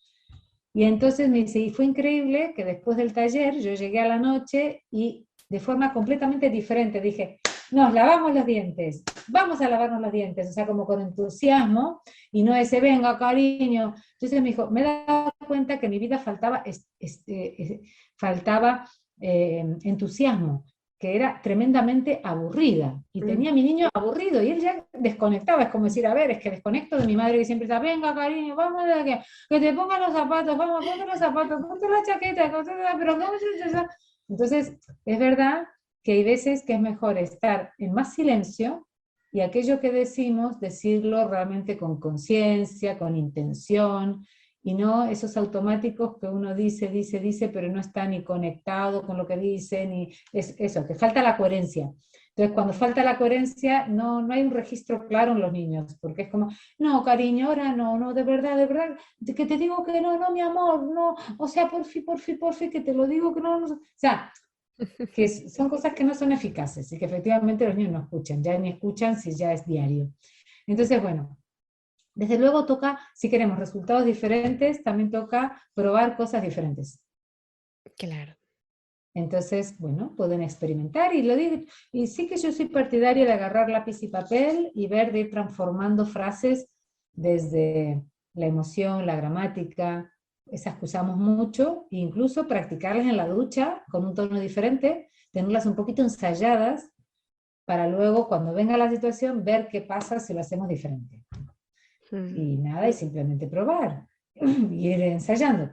B: Y entonces me dice, y fue increíble que después del taller yo llegué a la noche y de forma completamente diferente dije, nos lavamos los dientes, vamos a lavarnos los dientes, o sea, como con entusiasmo, y no ese, venga, cariño. Entonces me dijo, me he dado cuenta que en mi vida faltaba entusiasmo, que era tremendamente aburrida, y tenía a mi niño aburrido, y él ya desconectaba, es como decir, a ver, es que desconecto de mi madre que siempre está, venga, cariño, vamos a que te pongan los zapatos, vamos, ponte los zapatos, ponte la chaqueta, pero no... Entonces, es verdad que hay veces que es mejor estar en más silencio y aquello que decimos, decirlo realmente con conciencia, con intención, y no esos automáticos que uno dice, pero no está ni conectado con lo que dice, ni es eso, que falta la coherencia. Entonces, cuando falta la coherencia, no hay un registro claro en los niños, porque es como, no, cariño, ahora no, de verdad, que te digo que no, mi amor, no, o sea, por fin, que te lo digo que no, o sea, que son cosas que no son eficaces y que efectivamente los niños no escuchan, ya ni escuchan si ya es diario. Entonces, bueno, desde luego toca, si queremos resultados diferentes, también toca probar cosas diferentes.
A: Claro.
B: Entonces, bueno, pueden experimentar y lo digo, y sí que yo soy partidaria de agarrar lápiz y papel y ver de ir transformando frases desde la emoción, la gramática, esas que usamos mucho, e incluso practicarlas en la ducha con un tono diferente, tenerlas un poquito ensayadas para luego cuando venga la situación ver qué pasa si lo hacemos diferente. Y nada, y simplemente probar y ir ensayando.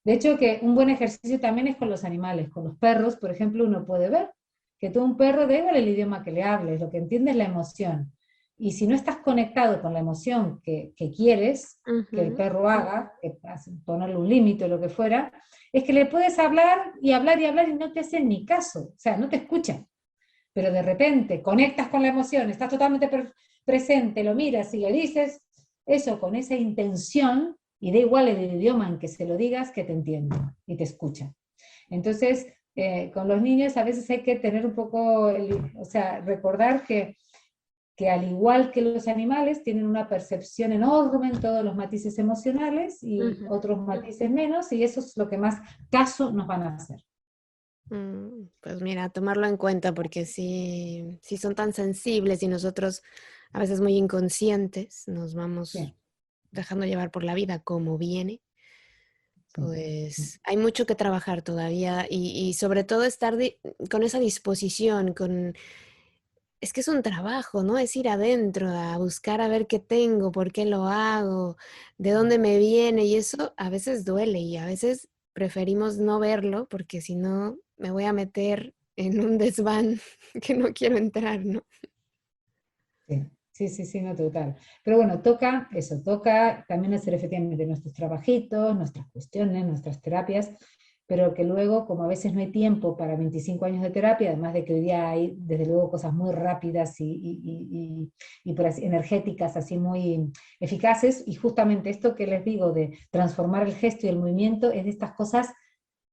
B: De hecho, que un buen ejercicio también es con los animales, con los perros, por ejemplo, uno puede ver que tú un perro, da igual el idioma que le hables, lo que entiende es la emoción. Y si no estás conectado con la emoción que quieres que el perro haga, que ponerle un límite o lo que fuera, es que le puedes hablar y hablar y hablar y no te hacen ni caso, o sea, no te escuchan. Pero de repente conectas con la emoción, estás totalmente presente, lo miras y le dices eso con esa intención, y da igual el idioma en que se lo digas, que te entiende y te escucha. Entonces, con los niños a veces hay que tener un poco, o sea, recordar que al igual que los animales, tienen una percepción enorme en todos los matices emocionales y otros matices menos, y eso es lo que más caso nos van a hacer.
A: Pues mira, tomarlo en cuenta porque si son tan sensibles y nosotros a veces muy inconscientes nos vamos
B: Sí,
A: dejando llevar por la vida como viene,
B: sí.
A: pues hay mucho que trabajar todavía y sobre todo estar con esa disposición, es que es un trabajo, ¿no? Es ir adentro a buscar a ver qué tengo, por qué lo hago, de dónde me viene y eso a veces duele y a veces preferimos no verlo porque si no me voy a meter en un desván que no quiero entrar, ¿no?
B: Sí, no, total. Pero bueno, toca eso, toca también hacer efectivamente nuestros trabajitos, nuestras cuestiones, nuestras terapias, pero que luego, como a veces no hay tiempo para 25 años de terapia, además de que hoy día hay desde luego cosas muy rápidas y por así, energéticas, así muy eficaces, y justamente esto que les digo de transformar el gesto y el movimiento es de estas cosas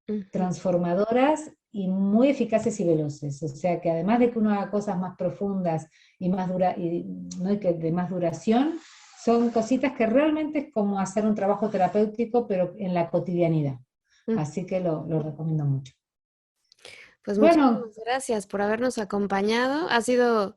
A: Ujú.
B: transformadoras y muy eficaces y veloces. O sea que además de que uno haga cosas más profundas y más ¿no? y que de más duración, son cositas que realmente es como hacer un trabajo terapéutico, pero en la cotidianidad.
A: Mm.
B: Así que lo recomiendo mucho.
A: Pues
B: Bueno,
A: muchísimas gracias por habernos acompañado. Ha sido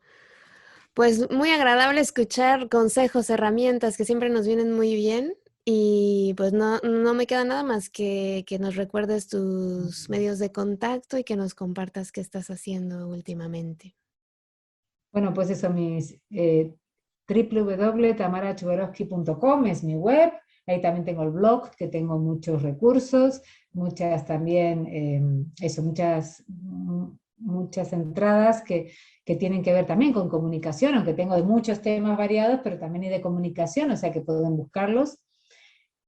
A: pues muy agradable escuchar consejos, herramientas que siempre nos vienen muy bien y pues no me queda nada más que nos recuerdes tus medios de contacto y que nos compartas qué estás haciendo últimamente.
B: bueno, pues eso, mis www.tamarachuberoski.com es mi web. Ahí también tengo el blog, que tengo muchos recursos, muchas también, muchas entradas que tienen que ver también con comunicación, aunque tengo de muchos temas variados, pero también hay de comunicación, o sea que pueden buscarlos.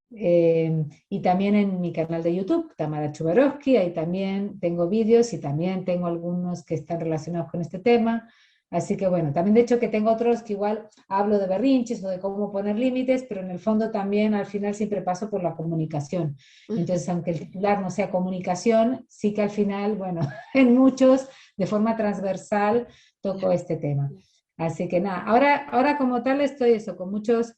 B: Y también en mi canal de YouTube, Tamara Chubarovsky, ahí también tengo vídeos y también tengo algunos que están relacionados con este tema. Así que bueno, también de hecho que tengo otros que igual hablo de berrinches o de cómo poner límites, pero en el fondo también al final siempre paso por la comunicación. Entonces, aunque el titular no sea comunicación, sí que al final, bueno, en muchos, de forma transversal, toco este tema. Así que nada, ahora como tal estoy eso, con muchos,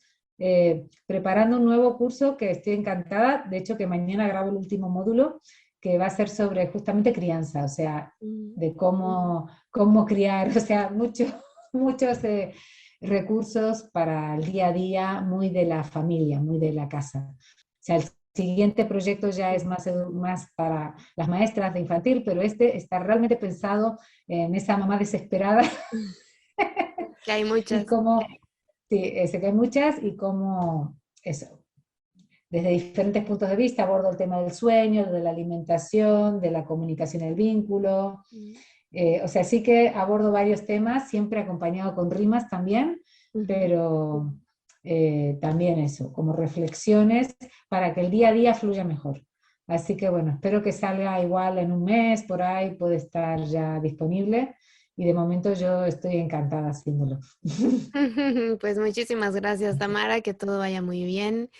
B: preparando un nuevo curso que estoy encantada, de hecho que mañana grabo el último módulo, que va a ser sobre justamente crianza, o sea, de cómo criar, o sea, muchos recursos para el día a día, muy de la familia, muy de la casa. O sea, el siguiente proyecto ya es más para las maestras de infantil, pero este está realmente pensado en esa mamá desesperada.
A: Que hay
B: Y
A: muchas.
B: cómo, sí, sé que hay muchas y cómo eso, desde diferentes puntos de vista abordo el tema del sueño, de la alimentación, de la comunicación y el vínculo. O sea, sí que abordo varios temas, siempre acompañado con rimas también, pero también eso, como reflexiones para que el día a día fluya mejor. Así que bueno, espero que salga igual en un mes, por ahí puede estar ya disponible y de momento yo estoy encantada haciéndolo.
A: Pues muchísimas gracias, Tamara, que todo vaya muy bien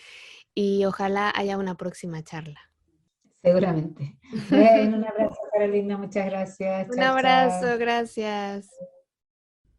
A: y ojalá haya una próxima charla.
B: Seguramente. Bueno, un abrazo, Carolina, muchas gracias.
A: Un
B: Chao, chao.
A: abrazo, gracias.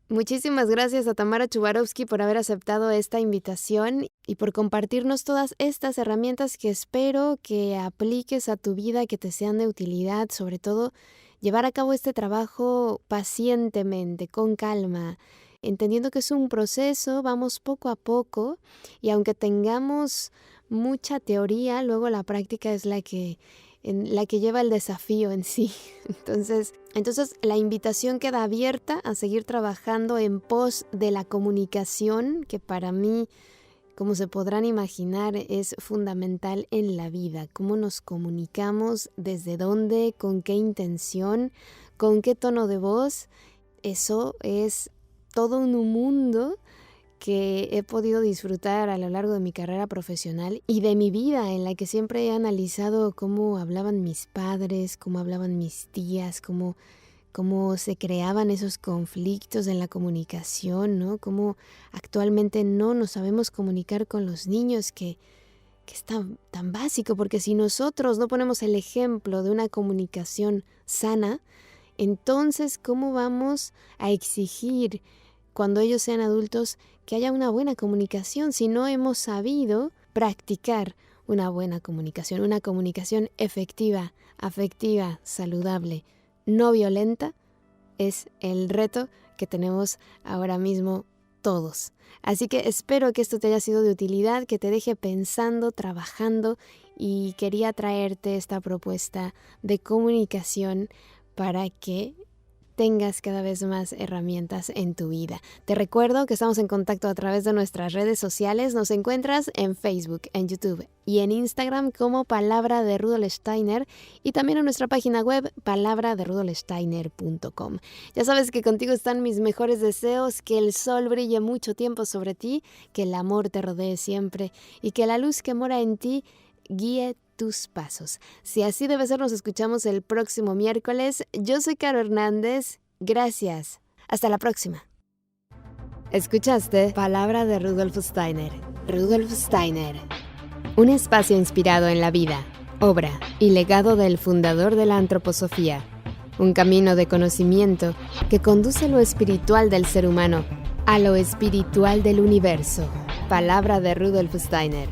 A: Muchísimas gracias a Tamara Chubarovsky por haber aceptado esta invitación y por compartirnos todas estas herramientas que espero que apliques a tu vida, que te sean de utilidad, sobre todo llevar a cabo este trabajo pacientemente, con calma, entendiendo que es un proceso, vamos poco a poco y aunque tengamos mucha teoría, luego la práctica es la que lleva el desafío en sí. Entonces la invitación queda abierta a seguir trabajando en pos de la comunicación, que para mí, como se podrán imaginar, es fundamental en la vida. Cómo nos comunicamos, desde dónde, con qué intención, con qué tono de voz. Eso es todo un mundo que he podido disfrutar a lo largo de mi carrera profesional y de mi vida, en la que siempre he analizado cómo hablaban mis padres, cómo hablaban mis tías, cómo se creaban esos conflictos en la comunicación, ¿no? Cómo actualmente no nos sabemos comunicar con los niños, que es tan básico, porque si nosotros no ponemos el ejemplo de una comunicación sana, entonces ¿cómo vamos a exigir cuando ellos sean adultos que haya una buena comunicación si no hemos sabido practicar una buena comunicación, una comunicación efectiva, afectiva, saludable, no violenta? Es el reto que tenemos ahora mismo todos. Así que espero que esto te haya sido de utilidad, que te deje pensando, trabajando, y quería traerte esta propuesta de comunicación para que tengas cada vez más herramientas en tu vida. Te recuerdo que estamos en contacto a través de nuestras redes sociales. Nos encuentras en Facebook, en YouTube y en Instagram como Palabra de Rudolf Steiner, y también en nuestra página web palabraderudolfsteiner.com. Ya sabes que contigo están mis mejores deseos, que el sol brille mucho tiempo sobre ti, que el amor te rodee siempre y que la luz que mora en ti guíe tus pasos. Si así debe ser, nos escuchamos el próximo miércoles. Yo soy Caro Hernández. Gracias. Hasta la próxima. Escuchaste Palabra de Rudolf Steiner. Rudolf Steiner. Un espacio inspirado en la vida, obra y legado del fundador de la antroposofía. Un camino de conocimiento que conduce lo espiritual del ser humano a lo espiritual del universo. Palabra de Rudolf Steiner.